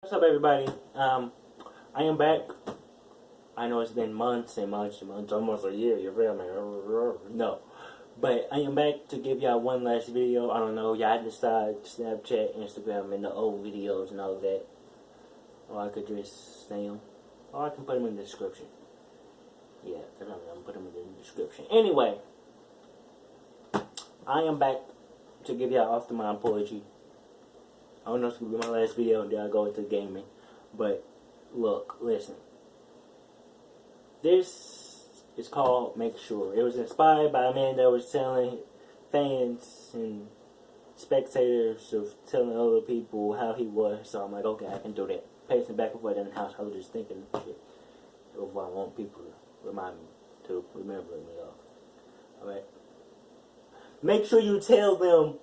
What's up, everybody? I am back. I know it's been months and months and months, almost a year. You feel me? No, but I am back to give y'all one last video. I don't know. Y'all decide Snapchat, Instagram, and the old videos and all that. Or I could just say them, or I can put them in the description. Yeah, I'm gonna put them in the description. Anyway, I am back to give y'all off the mind poetry. I don't know if it's going to be my last video and then I go into gaming. But, look, listen. This is called Make Sure. It was inspired by a man that was telling fans and spectators of telling other people how he was. So I'm like, okay, I can do that. Pacing back and forth in the house, I was just thinking shit of what I want people to remind me to remember me of. Alright? Make sure you tell them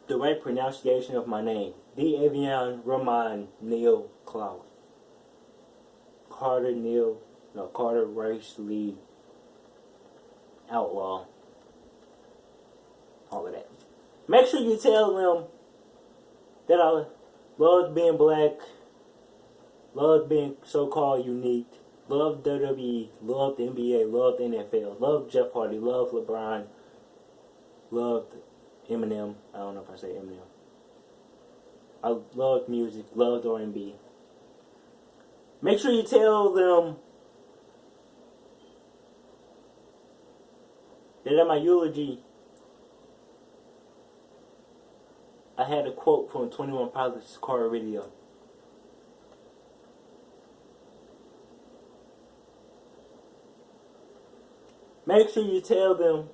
the right pronunciation of my name. Avion Ramon Neil Cloud. Carter Rice Lee Outlaw. All of that. Make sure you tell them that I love being black, love being so-called unique, love WWE, love the NBA, love the NFL, love Jeff Hardy, love LeBron, loved Eminem. I don't know if I say Eminem. I love music, loved R&B. Make sure you tell them that at my eulogy, I had a quote from 21 Pilots' car video. Make sure you tell them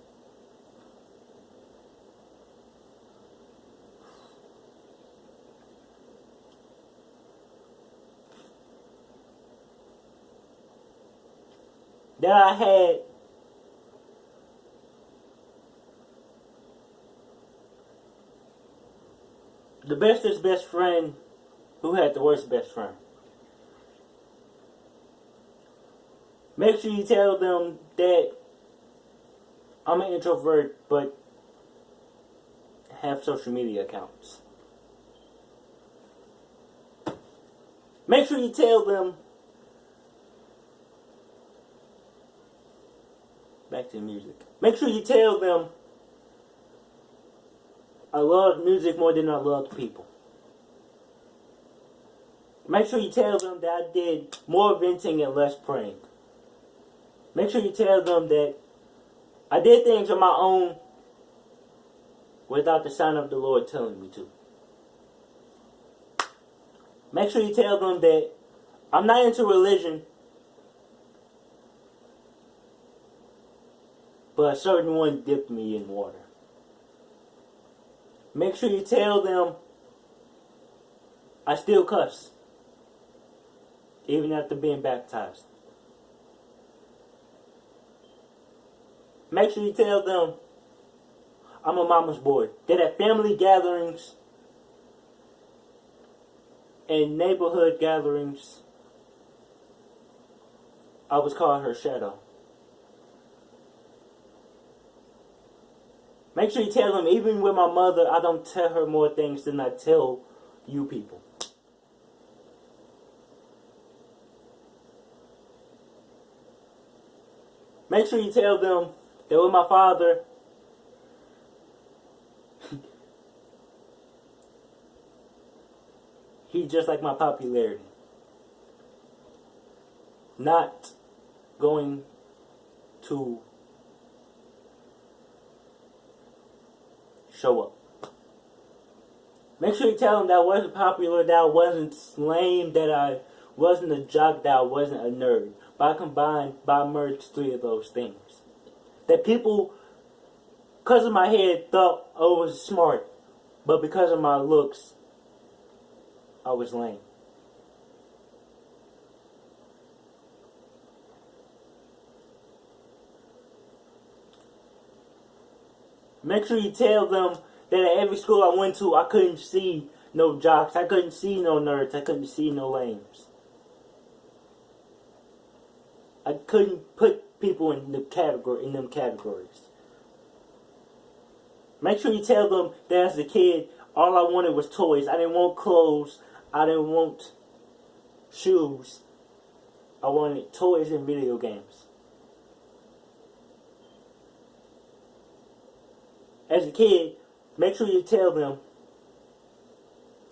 that I had the bestest best friend who had the worst best friend. Make sure you tell them that I'm an introvert but have social media accounts. Make sure you tell them, back to the music. Make sure you tell them I love music more than I love people. Make sure you tell them that I did more venting and less praying. Make sure you tell them that I did things on my own without the sign of the Lord telling me to. Make sure you tell them that I'm not into religion, but a certain one dipped me in water. Make sure you tell them I still cuss, even after being baptized. Make sure you tell them I'm a mama's boy. That at family gatherings and neighborhood gatherings, I was called her shadow. Make sure you tell them, even with my mother, I don't tell her more things than I tell you people. Make sure you tell them that with my father, he's just like my popularity. Not going to show up. Make sure you tell them that I wasn't popular, that I wasn't lame, that I wasn't a jock, that I wasn't a nerd. But I merged three of those things. That people, because of my head, thought I was smart. But because of my looks, I was lame. Make sure you tell them that at every school I went to, I couldn't see no jocks, I couldn't see no nerds, I couldn't see no lames. I couldn't put people in them categories. Make sure you tell them that as a kid, all I wanted was toys. I didn't want clothes. I didn't want shoes. I wanted toys and video games. As a kid, make sure you tell them.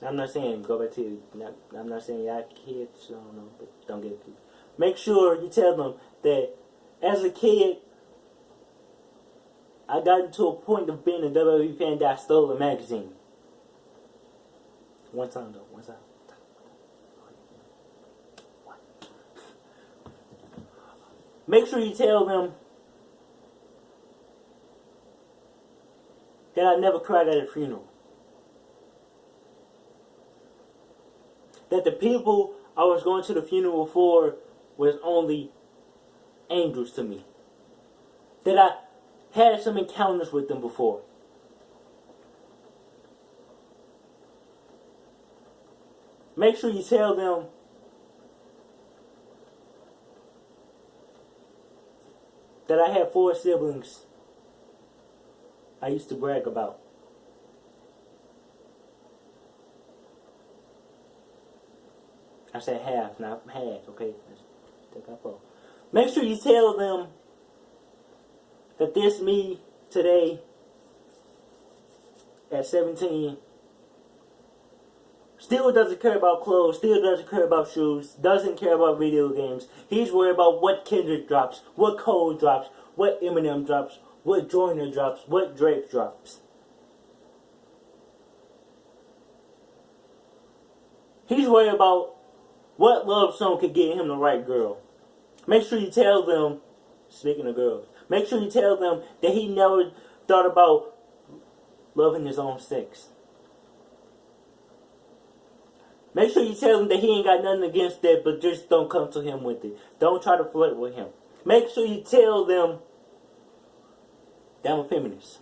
I'm not saying go back to. I'm not saying y'all kids. I don't know, but don't get it. Make sure you tell them that as a kid, I got to a point of being a WWE fan that I stole a magazine. One time though. One time. Make sure you tell them that I never cried at a funeral. That the people I was going to the funeral for was only angels to me. That I had some encounters with them before. Make sure you tell them that I had 4 siblings I used to brag about. I said half, not half, okay? Take out 4. Make sure you tell them that this me today at 17 still doesn't care about clothes, still doesn't care about shoes, doesn't care about video games. He's worried about what Kendrick drops, what Cole drops, what Eminem drops, what Joyner drops, what Drake drops. He's worried about what love song could get him the right girl. Make sure you tell them, speaking of girls, make sure you tell them that he never thought about loving his own sex. Make sure you tell him that he ain't got nothing against that, but just don't come to him with it. Don't try to flirt with him. Make sure you tell them that I'm a feminist.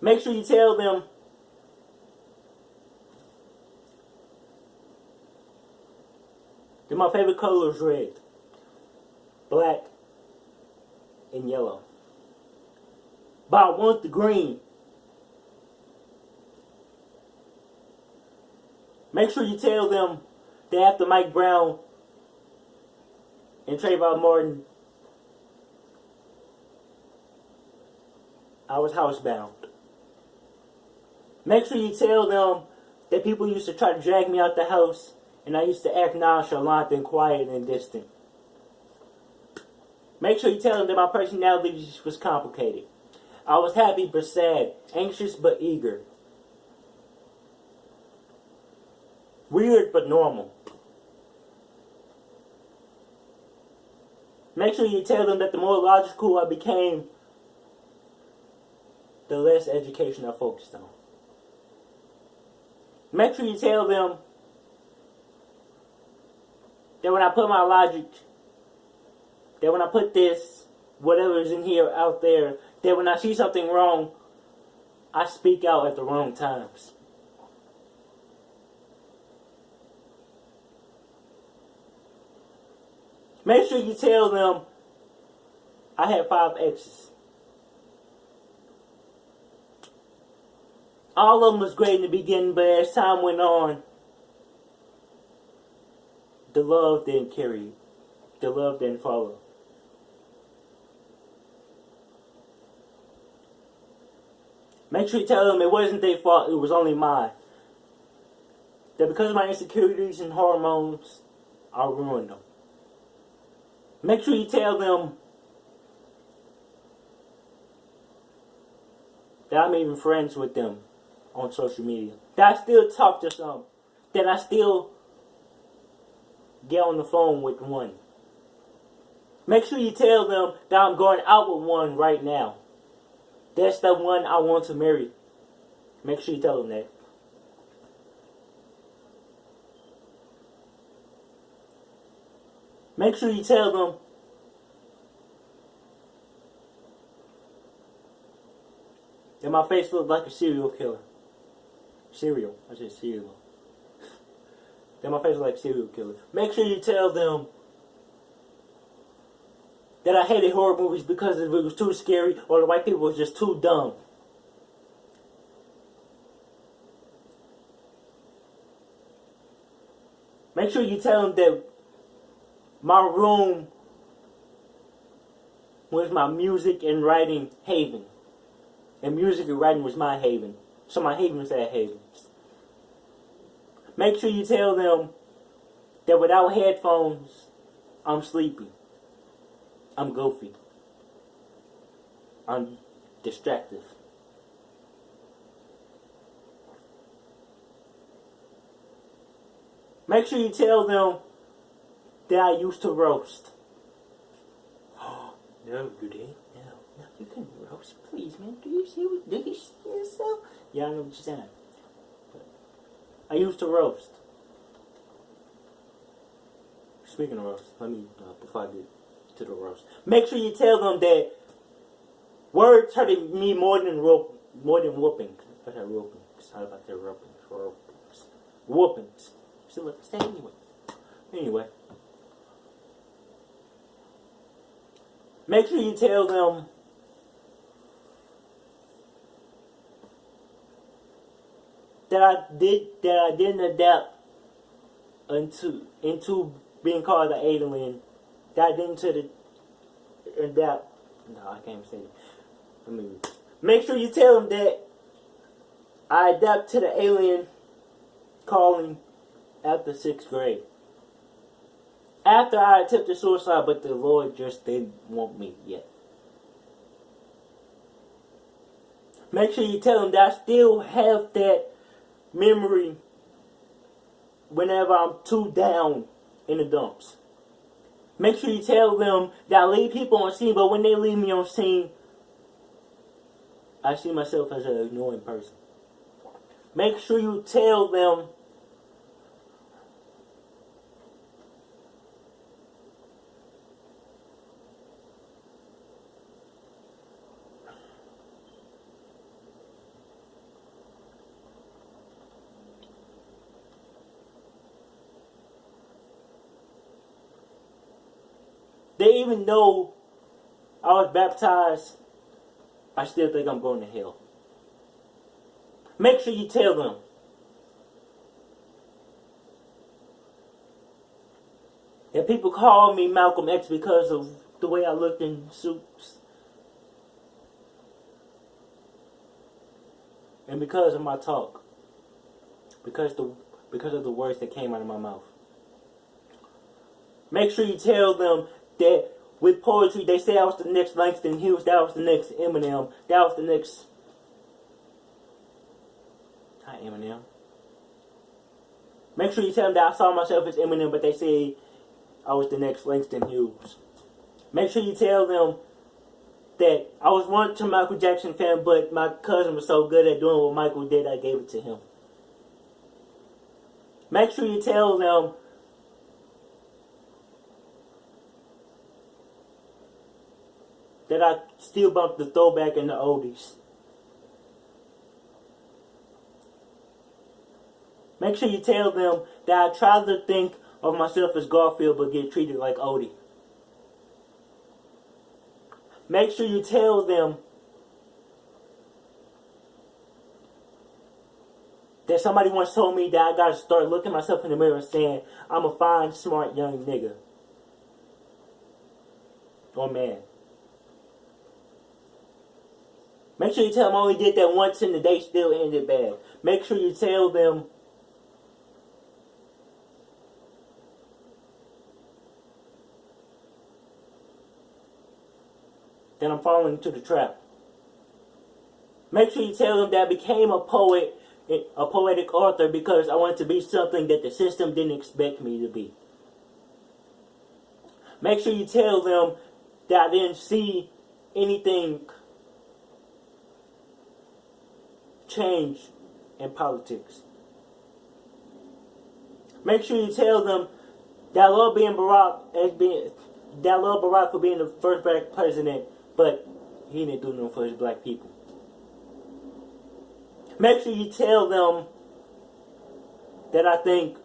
Make sure you tell them that my favorite color is red, black, and yellow. But I want the green. Make sure you tell them that after Mike Brown and Trayvon Martin, I was housebound. Make sure you tell them that people used to try to drag me out the house and I used to act nonchalant and quiet and distant. Make sure you tell them that my personality was complicated. I was happy but sad, anxious but eager. Weird but normal. Make sure you tell them that the more logical I became, the less education I focused on. Make sure you tell them that when I put my logic, that when I put this, whatever is in here, out there, that when I see something wrong, I speak out at the wrong times. Make sure you tell them I had 5 exes. All of them was great in the beginning, but as time went on, the love didn't carry. The love didn't follow. Make sure you tell them it wasn't their fault, it was only mine. That because of my insecurities and hormones, I ruined them. Make sure you tell them that I'm even friends with them on social media. That I still talk to some. That I still get on the phone with one. Make sure you tell them that I'm going out with one right now. That's the one I want to marry. Make sure you tell them that. Make sure you tell them that my face looks like a serial killer. Cereal. I said cereal. That my face looks like a serial killer. Make sure you tell them that I hated horror movies because it was too scary or the white people was just too dumb. Make sure you tell them that my room was my music and writing haven. And music and writing was my haven. So my havens had havens. Make sure you tell them that without headphones, I'm sleepy. I'm goofy. I'm distracted. Make sure you tell them that I used to roast. Oh, no, you didn't. No, you couldn't roast. Please, man. Do you see yourself? Yeah, I know what you're saying. I used to roast. Speaking of roast, let me, before I get to the roast, make sure you tell them that words hurted me more than whooping. I said whooping. How about that whooping? Whoopings. Still what I say anyway. Make sure you tell them that I didn't adapt into being called an alien. That I didn't adapt. No, I can't say that. Make sure you tell them that I adapt to the alien calling after 6th grade. After I attempted suicide, but the Lord just didn't want me yet. Make sure you tell them that I still have that memory whenever I'm too down in the dumps. Make sure you tell them that I leave people on scene, but when they leave me on scene, I see myself as an annoying person. Make sure you tell them they even know I was baptized, I still think I'm going to hell. Make sure you tell them that people call me Malcolm X because of the way I looked in suits. And because of my talk. Because of the words that came out of my mouth. Make sure you tell them that with poetry, they say I was the next Langston Hughes, that was the next Eminem, that was the next... Not Eminem. Make sure you tell them that I saw myself as Eminem, but they say I was the next Langston Hughes. Make sure you tell them that I was once a Michael Jackson fan, but my cousin was so good at doing what Michael did, I gave it to him. Make sure you tell them that I still bump the throwback and the oldies. Make sure you tell them that I try to think of myself as Garfield but get treated like Odie. Make sure you tell them that somebody once told me that I gotta start looking myself in the mirror and saying, I'm a fine, smart, young nigga. Or man. Make sure you tell them I only did that once and the day still ended bad. Make sure you tell them that I'm falling into the trap. Make sure you tell them that I became a poet, a poetic author because I wanted to be something that the system didn't expect me to be. Make sure you tell them that I didn't see anything change in politics. Make sure you tell them that I love Barack for being the first black president, but he didn't do nothing for his black people. Make sure you tell them that I think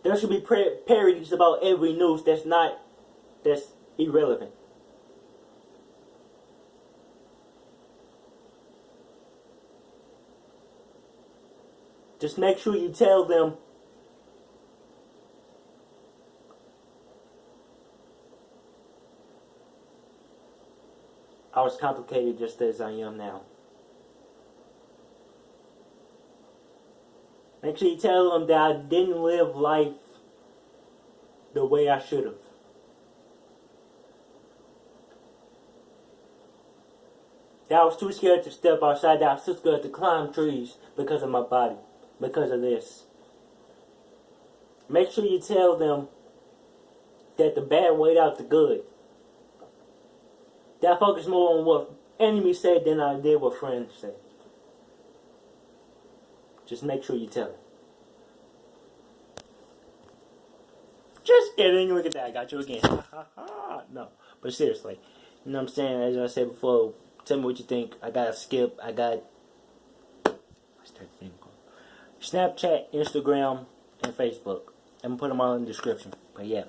there should be parodies about every news that's irrelevant. Just make sure you tell them I was complicated just as I am now. Make sure you tell them that I didn't live life the way I should have. That I was too scared to step outside. That I was too scared to climb trees because of my body. Because of this. Make sure you tell them that the bad weighed out the good. That I focus more on what enemies say than I did what friends say. Just make sure you tell them. Just kidding. Look at that. I got you again. No. But seriously. You know what I'm saying? As I said before, tell me what you think. I got Skip. I got... What's that thing called? Snapchat, Instagram, and Facebook. I'm going to put them all in the description. But yeah.